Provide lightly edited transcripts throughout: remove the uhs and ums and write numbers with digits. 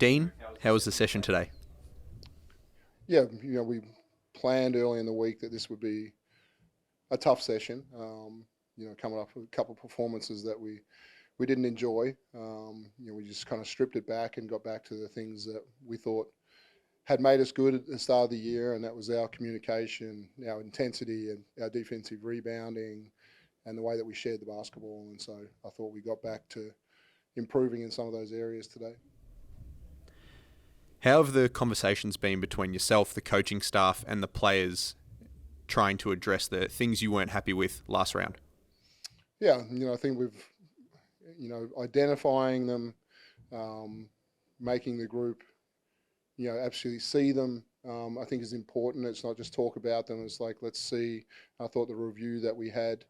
Dean, how was the session today? Yeah, we planned early in the week that this would be a tough session. Coming up with a couple of performances that we didn't enjoy. We just kind of stripped it back and got back to the things that we thought had made us good at the start of the year, and that was our communication, our intensity, and our defensive rebounding, and the way that we shared the basketball. And so I thought we got back to improving in some of those areas today. How have the conversations been between yourself, the coaching staff, and the players trying to address the things you weren't happy with last round? Yeah, I think we've, identifying them, making the group, absolutely see them, I think is important. It's not just talk about them. It's like, let's see. I thought the review that we had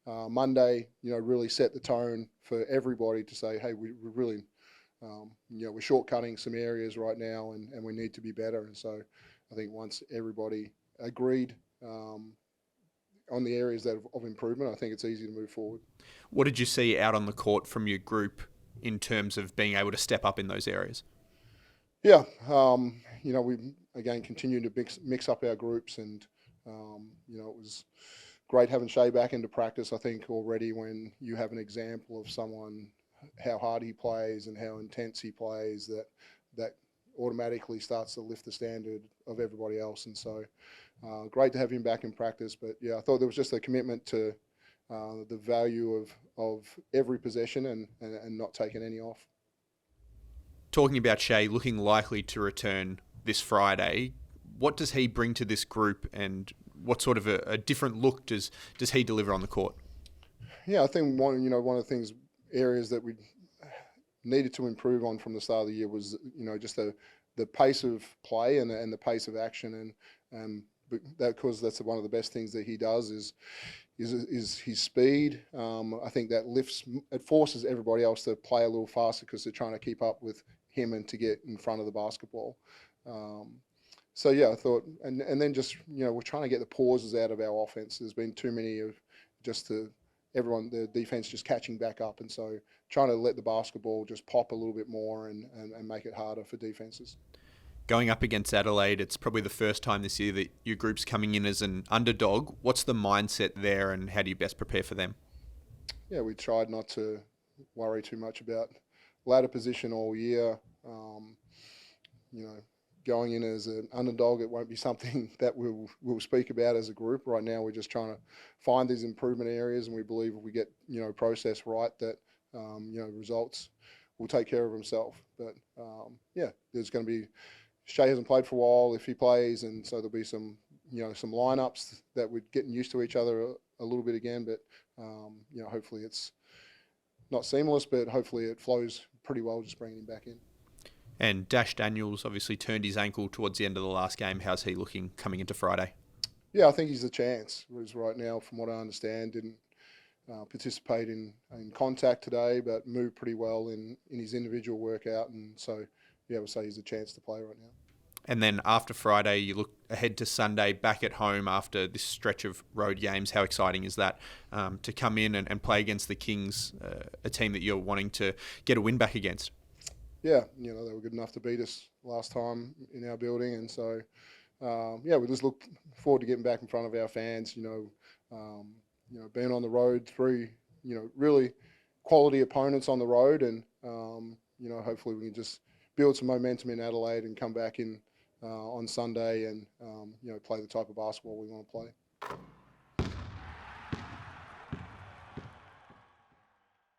Monday, really set the tone for everybody to say, hey, we really, we're shortcutting some areas right now and we need to be better. And so I think once everybody agreed on the areas of improvement, I think it's easy to move forward. What did you see out on the court from your group in terms of being able to step up in those areas? Yeah, we again continued to mix up our groups, and it was great having Shea back into practice. I think already when you have an example of someone, how hard he plays and how intense he plays, that automatically starts to lift the standard of everybody else. And so great to have him back in practice. But yeah, I thought there was just a commitment to the value of every possession and not taking any off. Talking about Shea looking likely to return this Friday, what does he bring to this group, and what sort of a different look does he deliver on the court? Yeah, I think one of the areas that we needed to improve on from the start of the year was just the pace of play and the pace of action, and because that's one of the best things that he does is his speed. I think that it forces everybody else to play a little faster because they're trying to keep up with him and to get in front of the basketball. So yeah, I thought, and then just we're trying to get the pauses out of our offense. There's been too many of the defense just catching back up, and so trying to let the basketball just pop a little bit more and make it harder for defenses. Going up against Adelaide, it's probably the first time this year that your group's coming in as an underdog. What's the mindset there, and how do you best prepare for them? Yeah, we tried not to worry too much about ladder position all year. Going in as an underdog, it won't be something that we'll speak about as a group. Right now, we're just trying to find these improvement areas, and we believe if we get process right, that results will take care of themselves. But there's going to be Shea hasn't played for a while if he plays, and so there'll be some lineups that we're getting used to each other a little bit again. But hopefully it's not seamless, but hopefully it flows pretty well just bringing him back in. And Dash Daniels obviously turned his ankle towards the end of the last game. How's he looking coming into Friday? Yeah, I think he's a chance. Whereas right now, from what I understand, didn't participate in contact today, but moved pretty well in his individual workout. And so, yeah, I would say he's a chance to play right now. And then after Friday, you look ahead to Sunday, back at home after this stretch of road games. How exciting is that to come in and play against the Kings, a team that you're wanting to get a win back against? Yeah, they were good enough to beat us last time in our building. And so, we just look forward to getting back in front of our fans, being on the road, three, really quality opponents on the road. And, hopefully we can just build some momentum in Adelaide and come back in on Sunday and, play the type of basketball we want to play.